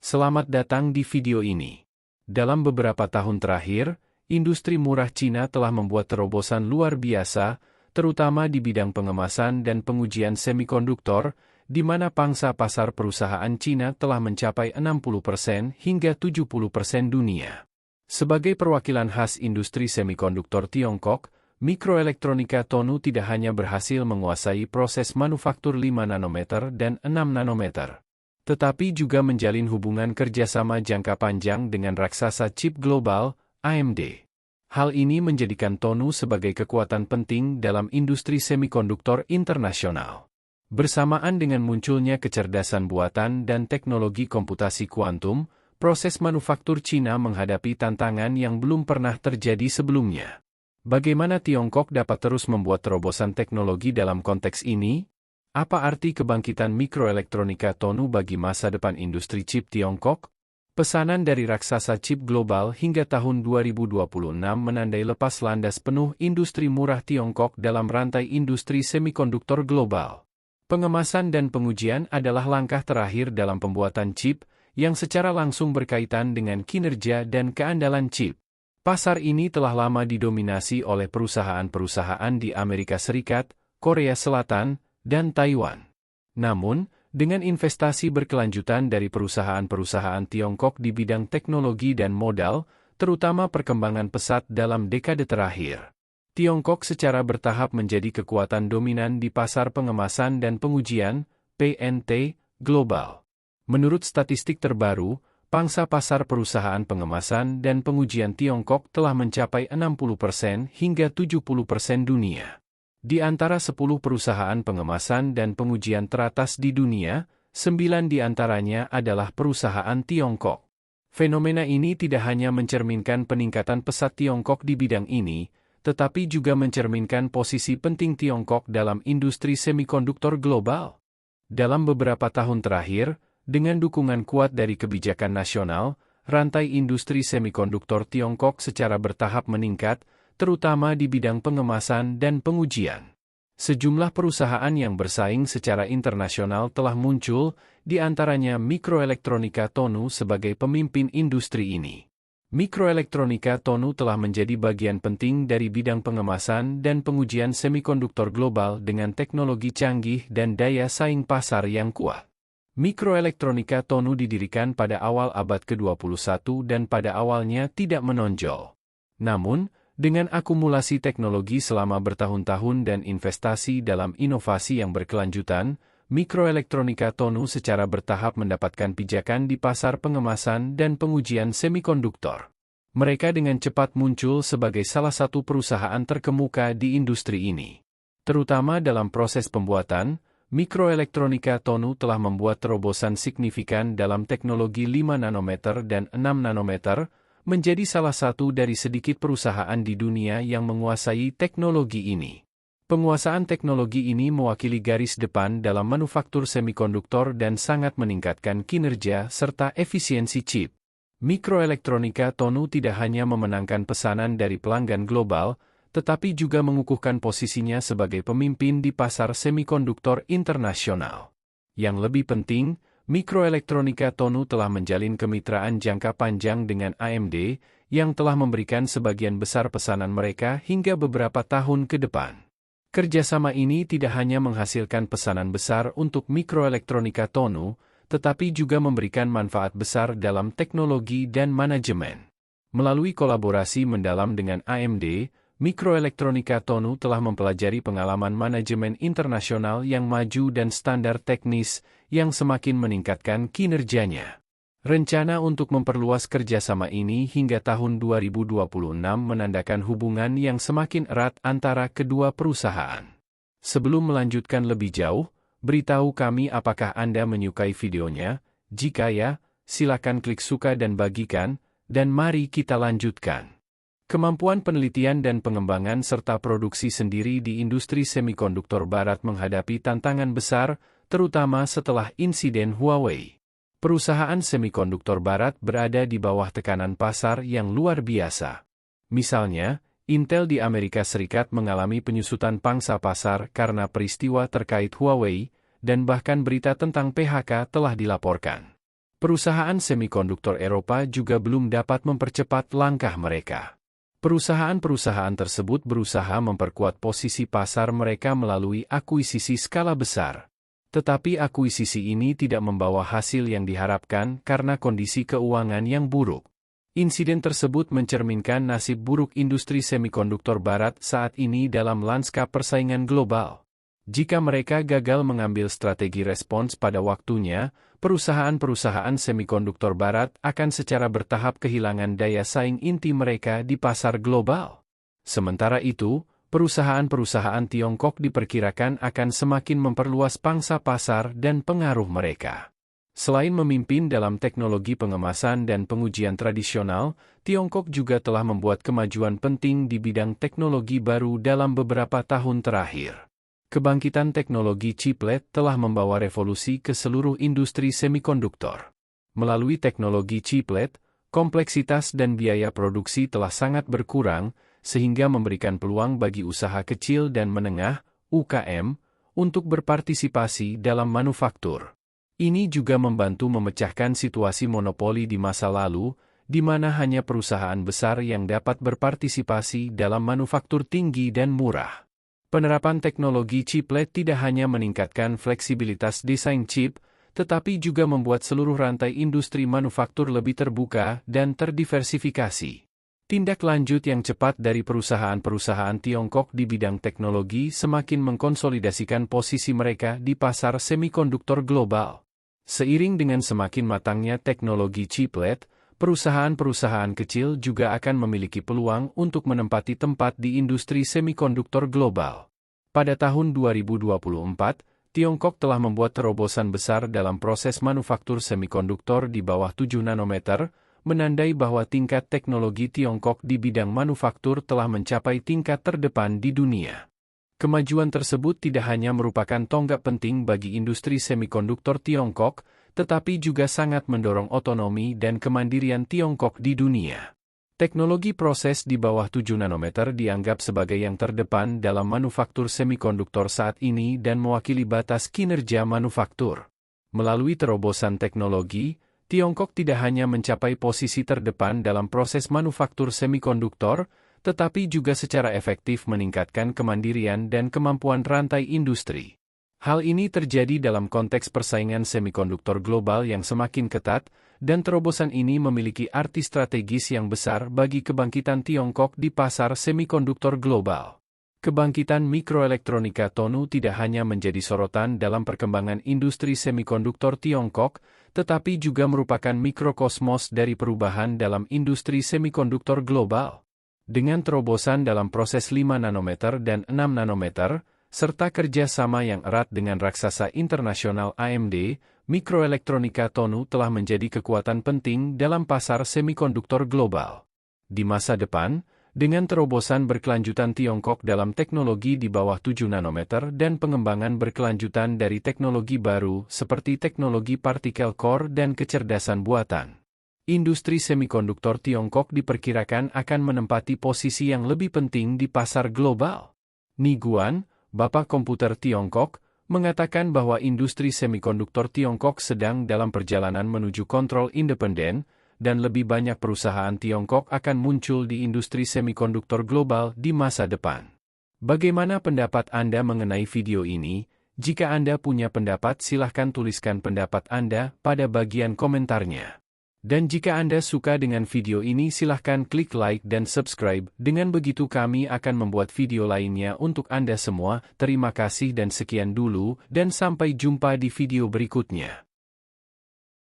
Selamat datang di video ini. Dalam beberapa tahun terakhir, industri murah Cina telah membuat terobosan luar biasa, terutama di bidang pengemasan dan pengujian semikonduktor, di mana pangsa pasar perusahaan Cina telah mencapai 60% hingga 70% dunia. Sebagai perwakilan khas industri semikonduktor Tiongkok, Mikroelektronika Tonu tidak hanya berhasil menguasai proses manufaktur 5 nanometer dan 6 nanometer, tetapi juga menjalin hubungan kerjasama jangka panjang dengan raksasa chip global, AMD. Hal ini menjadikan Tonu sebagai kekuatan penting dalam industri semikonduktor internasional. Bersamaan dengan munculnya kecerdasan buatan dan teknologi komputasi kuantum, proses manufaktur Cina menghadapi tantangan yang belum pernah terjadi sebelumnya. Bagaimana Tiongkok dapat terus membuat terobosan teknologi dalam konteks ini? Apa arti kebangkitan mikroelektronika Tonu bagi masa depan industri chip Tiongkok? Pesanan dari raksasa chip global hingga tahun 2026 menandai lepas landas penuh industri murah Tiongkok dalam rantai industri semikonduktor global. Pengemasan dan pengujian adalah langkah terakhir dalam pembuatan chip, yang secara langsung berkaitan dengan kinerja dan keandalan chip. Pasar ini telah lama didominasi oleh perusahaan-perusahaan di Amerika Serikat, Korea Selatan, dan Taiwan. Namun, dengan investasi berkelanjutan dari perusahaan-perusahaan Tiongkok di bidang teknologi dan modal, terutama perkembangan pesat dalam dekade terakhir, Tiongkok secara bertahap menjadi kekuatan dominan di pasar pengemasan dan pengujian, PNT, global. Menurut statistik terbaru, pangsa pasar perusahaan pengemasan dan pengujian Tiongkok telah mencapai 60% hingga 70% dunia. Di antara 10 perusahaan pengemasan dan pengujian teratas di dunia, 9 di antaranya adalah perusahaan Tiongkok. Fenomena ini tidak hanya mencerminkan peningkatan pesat Tiongkok di bidang ini, tetapi juga mencerminkan posisi penting Tiongkok dalam industri semikonduktor global. Dalam beberapa tahun terakhir, dengan dukungan kuat dari kebijakan nasional, rantai industri semikonduktor Tiongkok secara bertahap meningkat, terutama di bidang pengemasan dan pengujian. Sejumlah perusahaan yang bersaing secara internasional telah muncul, di antaranya Mikroelektronika Tonu sebagai pemimpin industri ini. Mikroelektronika Tonu telah menjadi bagian penting dari bidang pengemasan dan pengujian semikonduktor global dengan teknologi canggih dan daya saing pasar yang kuat. Mikroelektronika Tonu didirikan pada awal abad ke-21 dan pada awalnya tidak menonjol. Namun, dengan akumulasi teknologi selama bertahun-tahun dan investasi dalam inovasi yang berkelanjutan, Mikroelektronika Tonu secara bertahap mendapatkan pijakan di pasar pengemasan dan pengujian semikonduktor. Mereka dengan cepat muncul sebagai salah satu perusahaan terkemuka di industri ini. Terutama dalam proses pembuatan, Mikroelektronika Tonu telah membuat terobosan signifikan dalam teknologi 5 nanometer dan 6 nanometer, menjadi salah satu dari sedikit perusahaan di dunia yang menguasai teknologi ini. Penguasaan teknologi ini mewakili garis depan dalam manufaktur semikonduktor dan sangat meningkatkan kinerja serta efisiensi chip. Mikroelektronika Tonu tidak hanya memenangkan pesanan dari pelanggan global, tetapi juga mengukuhkan posisinya sebagai pemimpin di pasar semikonduktor internasional. Yang lebih penting, Mikroelektronika Tonu telah menjalin kemitraan jangka panjang dengan AMD, yang telah memberikan sebagian besar pesanan mereka hingga beberapa tahun ke depan. Kerjasama ini tidak hanya menghasilkan pesanan besar untuk Mikroelektronika Tonu, tetapi juga memberikan manfaat besar dalam teknologi dan manajemen. Melalui kolaborasi mendalam dengan AMD, Mikroelektronika Tonu telah mempelajari pengalaman manajemen internasional yang maju dan standar teknis yang semakin meningkatkan kinerjanya. Rencana untuk memperluas kerjasama ini hingga tahun 2026 menandakan hubungan yang semakin erat antara kedua perusahaan. Sebelum melanjutkan lebih jauh, beritahu kami apakah Anda menyukai videonya. Jika ya, silakan klik suka dan bagikan, dan mari kita lanjutkan. Kemampuan penelitian dan pengembangan serta produksi sendiri di industri semikonduktor barat menghadapi tantangan besar, terutama setelah insiden Huawei. Perusahaan semikonduktor barat berada di bawah tekanan pasar yang luar biasa. Misalnya, Intel di Amerika Serikat mengalami penyusutan pangsa pasar karena peristiwa terkait Huawei, dan bahkan berita tentang PHK telah dilaporkan. Perusahaan semikonduktor Eropa juga belum dapat mempercepat langkah mereka. Perusahaan-perusahaan tersebut berusaha memperkuat posisi pasar mereka melalui akuisisi skala besar. Tetapi akuisisi ini tidak membawa hasil yang diharapkan karena kondisi keuangan yang buruk. Insiden tersebut mencerminkan nasib buruk industri semikonduktor barat saat ini dalam lanskap persaingan global. Jika mereka gagal mengambil strategi respons pada waktunya, perusahaan-perusahaan semikonduktor barat akan secara bertahap kehilangan daya saing inti mereka di pasar global. Sementara itu, perusahaan-perusahaan Tiongkok diperkirakan akan semakin memperluas pangsa pasar dan pengaruh mereka. Selain memimpin dalam teknologi pengemasan dan pengujian tradisional, Tiongkok juga telah membuat kemajuan penting di bidang teknologi baru dalam beberapa tahun terakhir. Kebangkitan teknologi chiplet telah membawa revolusi ke seluruh industri semikonduktor. Melalui teknologi chiplet, kompleksitas dan biaya produksi telah sangat berkurang, sehingga memberikan peluang bagi usaha kecil dan menengah, UKM, untuk berpartisipasi dalam manufaktur. Ini juga membantu memecahkan situasi monopoli di masa lalu, di mana hanya perusahaan besar yang dapat berpartisipasi dalam manufaktur tinggi dan murah. Penerapan teknologi chiplet tidak hanya meningkatkan fleksibilitas desain chip, tetapi juga membuat seluruh rantai industri manufaktur lebih terbuka dan terdiversifikasi. Tindak lanjut yang cepat dari perusahaan-perusahaan Tiongkok di bidang teknologi semakin mengkonsolidasikan posisi mereka di pasar semikonduktor global. Seiring dengan semakin matangnya teknologi chiplet, perusahaan-perusahaan kecil juga akan memiliki peluang untuk menempati tempat di industri semikonduktor global. Pada tahun 2024, Tiongkok telah membuat terobosan besar dalam proses manufaktur semikonduktor di bawah 7 nanometer, menandai bahwa tingkat teknologi Tiongkok di bidang manufaktur telah mencapai tingkat terdepan di dunia. Kemajuan tersebut tidak hanya merupakan tonggak penting bagi industri semikonduktor Tiongkok, tetapi juga sangat mendorong otonomi dan kemandirian Tiongkok di dunia. Teknologi proses di bawah 7 nanometer dianggap sebagai yang terdepan dalam manufaktur semikonduktor saat ini dan mewakili batas kinerja manufaktur. Melalui terobosan teknologi, Tiongkok tidak hanya mencapai posisi terdepan dalam proses manufaktur semikonduktor, tetapi juga secara efektif meningkatkan kemandirian dan kemampuan rantai industri. Hal ini terjadi dalam konteks persaingan semikonduktor global yang semakin ketat, dan terobosan ini memiliki arti strategis yang besar bagi kebangkitan Tiongkok di pasar semikonduktor global. Kebangkitan mikroelektronika Tonu tidak hanya menjadi sorotan dalam perkembangan industri semikonduktor Tiongkok, tetapi juga merupakan mikrokosmos dari perubahan dalam industri semikonduktor global. Dengan terobosan dalam proses 5 nanometer dan 6 nanometer, serta kerjasama yang erat dengan raksasa internasional AMD, mikroelektronika Tonu telah menjadi kekuatan penting dalam pasar semikonduktor global. Di masa depan, dengan terobosan berkelanjutan Tiongkok dalam teknologi di bawah 7 nanometer dan pengembangan berkelanjutan dari teknologi baru seperti teknologi partikel core dan kecerdasan buatan, industri semikonduktor Tiongkok diperkirakan akan menempati posisi yang lebih penting di pasar global. Ni Guan, Bapak Komputer Tiongkok, mengatakan bahwa industri semikonduktor Tiongkok sedang dalam perjalanan menuju kontrol independen, dan lebih banyak perusahaan Tiongkok akan muncul di industri semikonduktor global di masa depan. Bagaimana pendapat Anda mengenai video ini? Jika Anda punya pendapat, silahkan tuliskan pendapat Anda pada bagian komentarnya. Dan jika Anda suka dengan video ini, silahkan klik like dan subscribe. Dengan begitu kami akan membuat video lainnya untuk Anda semua. Terima kasih dan sekian dulu, dan sampai jumpa di video berikutnya.